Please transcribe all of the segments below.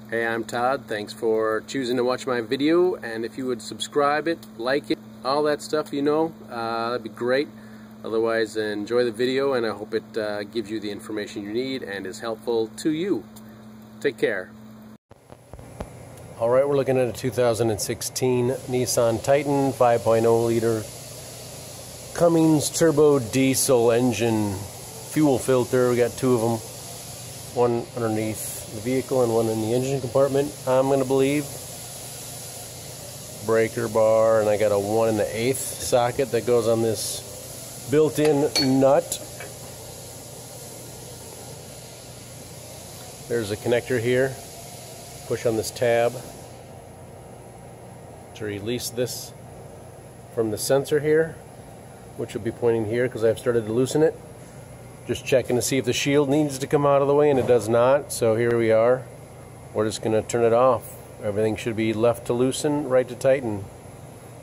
Hey, I'm Todd. Thanks for choosing to watch my video, and if you would subscribe it, like it, all that stuff, that'd be great. Otherwise, enjoy the video, and I hope it gives you the information you need and is helpful to you. Take care. Alright, we're looking at a 2016 Nissan Titan 5.0 liter Cummins turbo diesel engine fuel filter. We got two of them, one underneath the vehicle and one in the engine compartment, I'm going to believe. Breaker bar, and I got a 1 1/8 socket that goes on this built-in nut. There's a connector here. Push on this tab to release this from the sensor here, which will be pointing here because I've started to loosen it. Just checking to see if the shield needs to come out of the way, and it does not. So here we are. We're just going to turn it off. Everything should be left to loosen, right to tighten.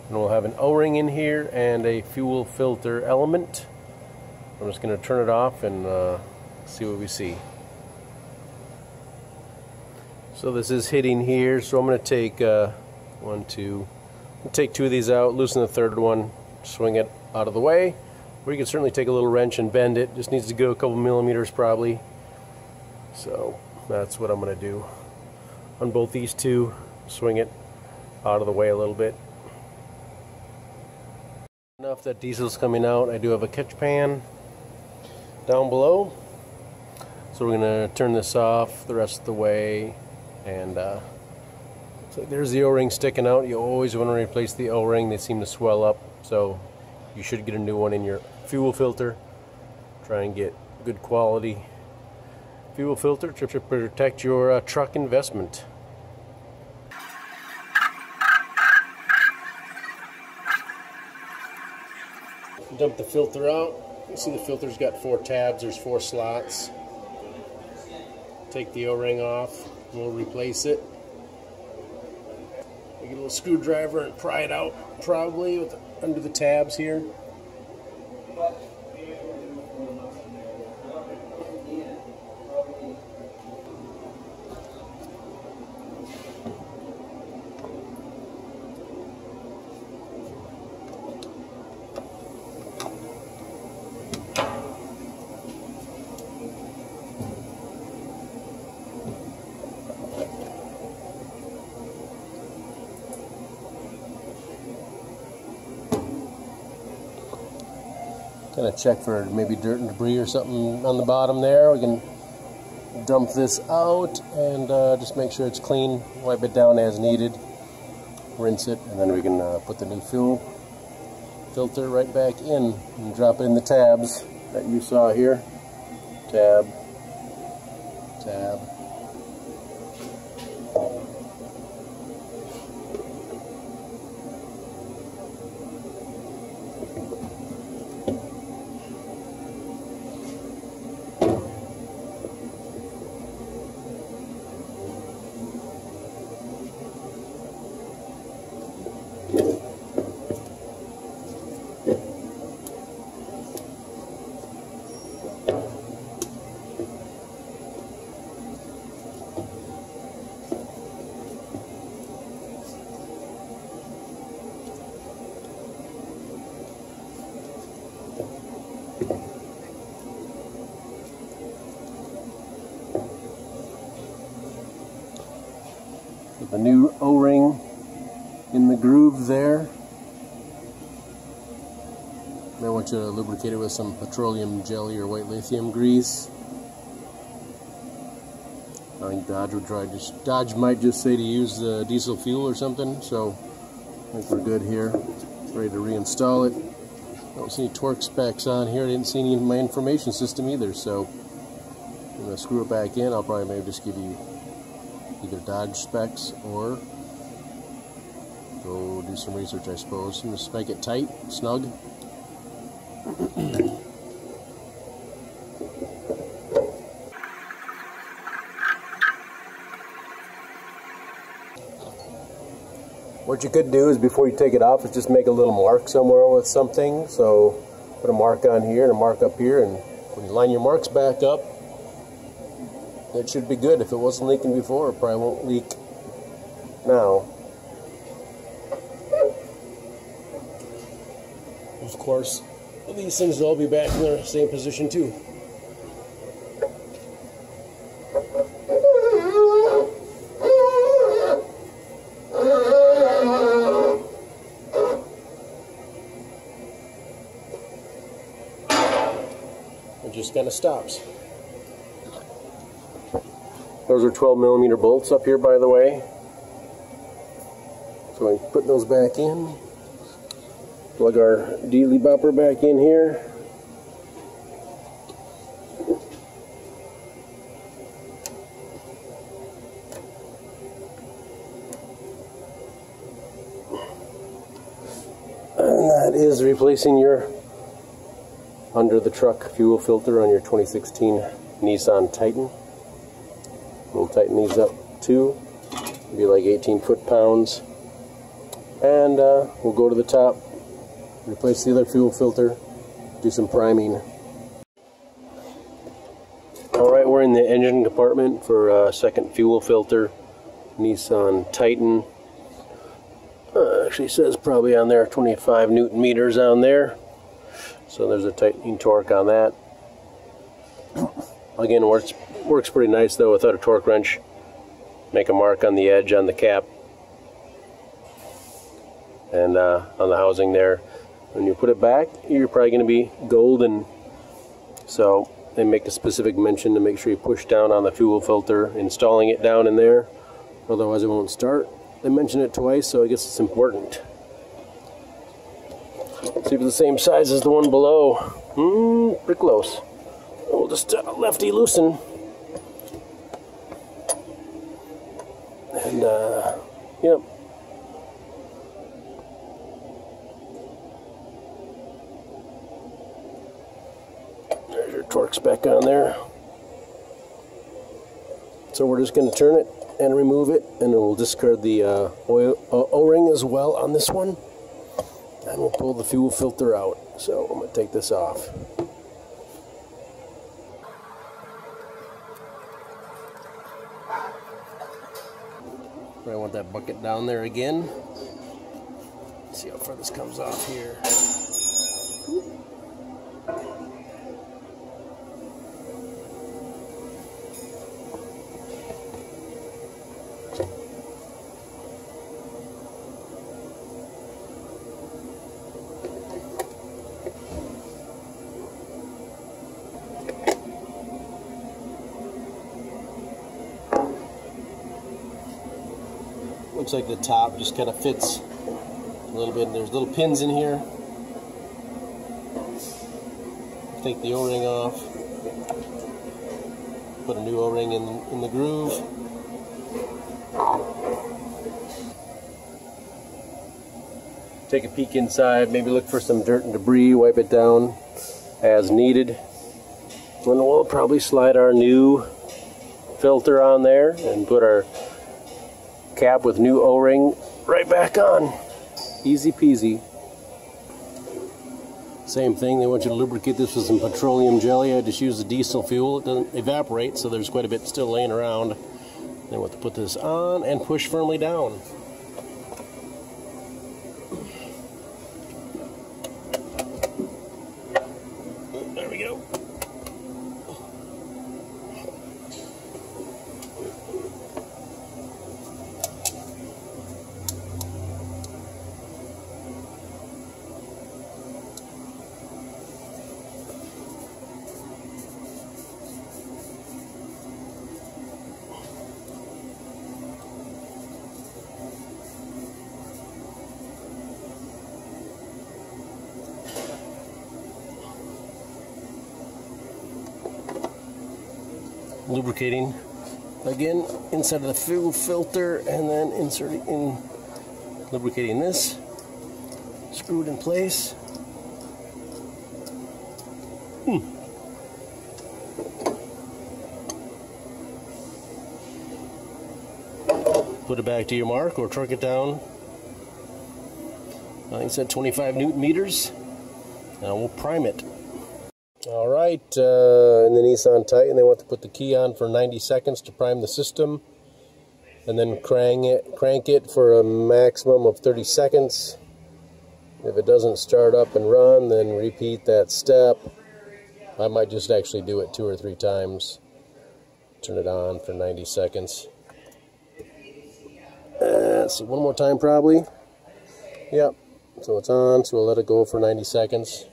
And we'll have an O-ring in here and a fuel filter element. I'm just going to turn it off and see what we see. So this is hitting here, so I'm going to take take two of these out, loosen the third one, swing it out of the way. Or you can certainly take a little wrench and bend it. Just needs to go a couple millimeters probably. So that's what I'm going to do on both these two. Swing it out of the way a little bit. Enough that diesel's coming out. I do have a catch pan down below. So we're going to turn this off the rest of the way. And so there's the O-ring sticking out. You always want to replace the O-ring. They seem to swell up. So you should get a new one in your fuel filter. Try and get good quality fuel filter to protect your truck investment. Dump the filter out. You see the filter's got 4 tabs. There's 4 slots. Take the O-ring off. We'll replace it. Get a little screwdriver and pry it out, probably under the tabs here. Kind of check for maybe dirt and debris or something on the bottom there. We can dump this out and just make sure it's clean. Wipe it down as needed. Rinse it, and then we can put the new fuel filter right back in and drop it in the tabs that you saw here. Tab, tab. The new O-ring in the groove there. I want you to lubricate it with some petroleum jelly or white lithium grease. I think Dodge might just say to use the diesel fuel or something, so I think we're good here. Ready to reinstall it. I don't see any torque specs on here. I didn't see any in my information system either, so I'm going to screw it back in. I'll probably maybe just give you either Dodge specs or go do some research, I suppose. I'm going to make it tight, snug. What you could do is before you take it off is just make a little mark somewhere with something. So put a mark on here and a mark up here, and when you line your marks back up, it should be good. If it wasn't leaking before, it probably won't leak now. Of course, these things will all be back in their same position too. It just kind of stops. Those are 12mm bolts up here, by the way. So we put those back in. Plug our dealy bopper back in here. And that is replacing your under the truck fuel filter on your 2016 Nissan Titan. We'll tighten these up too. It'll be like 18 foot-pounds. And we'll go to the top, replace the other fuel filter, do some priming. Alright, we're in the engine compartment for second fuel filter, Nissan Titan. Actually says probably on there 25 Newton meters on there. So there's a tightening torque on that. Again, works pretty nice though without a torque wrench. Make a mark on the edge on the cap and on the housing there. When you put it back, you're probably going to be golden. So they make a specific mention to make sure you push down on the fuel filter, installing it down in there. Otherwise it won't start. They mention it twice, so I guess it's important. See if it's the same size as the one below. Pretty close. We'll just lefty loosen. And, yep. There's your torque spec on there. So we're just going to turn it and remove it, and then we'll discard the O-ring as well on this one. And we'll pull the fuel filter out. So I'm going to take this off. I want that bucket down there again. Let's see how far this comes off here. Looks like the top just kind of fits a little bit. There's little pins in here. Take the O-ring off. Put a new O-ring in the groove. Take a peek inside, maybe look for some dirt and debris, wipe it down as needed. Then we'll probably slide our new filter on there and put our cap with new O-ring right back on. Easy peasy. Same thing, they want you to lubricate this with some petroleum jelly. I just use the diesel fuel. It doesn't evaporate, so there's quite a bit still laying around. Then we'll have to put this on and push firmly down. There we go. Lubricating again inside of the fuel filter, and then inserting in, lubricating this, screwed in place. Put it back to your mark or torque it down. I think it's at 25 Newton meters. Now we'll prime it. Alright, in the Nissan Titan they want to put the key on for 90 seconds to prime the system, and then crank it for a maximum of 30 seconds. If it doesn't start up and run, then repeat that step. I might just actually do it 2 or 3 times. Turn it on for 90 seconds. Let's see, one more time probably. Yep, so it's on, so we'll let it go for 90 seconds.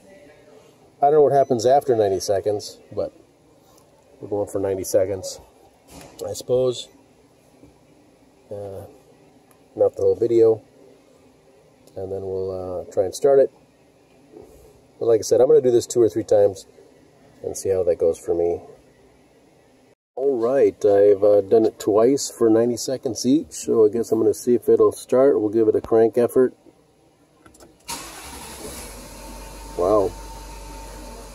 I don't know what happens after 90 seconds, but we're going for 90 seconds, I suppose. Not the whole video. And then we'll try and start it. But like I said, I'm going to do this 2 or 3 times and see how that goes for me. Alright, I've done it twice for 90 seconds each, so I guess I'm going to see if it'll start. We'll give it a crank effort. Wow.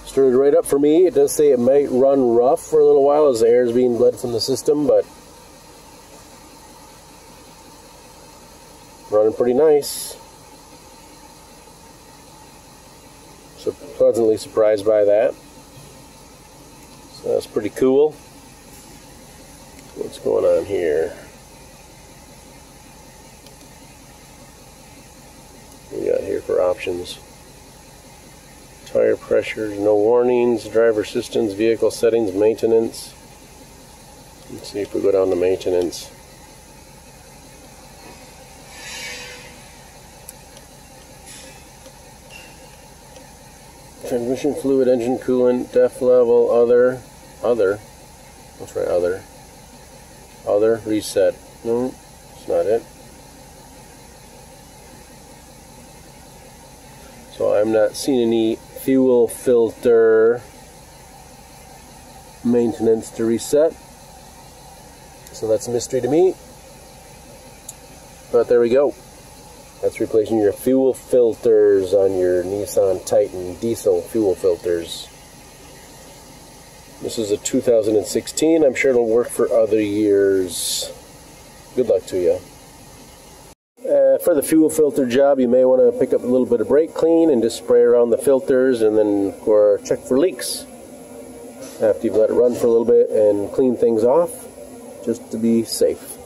Started right up for me. It does say it might run rough for a little while as the air is being bled from the system, but running pretty nice. So pleasantly surprised by that. So that's pretty cool. What's going on here? What we got here for options? Tire pressures, no warnings, driver assistance, vehicle settings, maintenance. Let's see if we go down to maintenance. Transmission fluid, engine coolant, def level, other. Let's write other, reset. No, it's not it. So I'm not seeing any fuel filter maintenance to reset. So that's a mystery to me. But there we go. That's replacing your fuel filters on your Nissan Titan Diesel fuel filters. This is a 2016. I'm sure it'll work for other years. Good luck to you. For the fuel filter job, you may want to pick up a little bit of brake clean and just spray around the filters, and then check for leaks after you've let it run for a little bit and clean things off, just to be safe.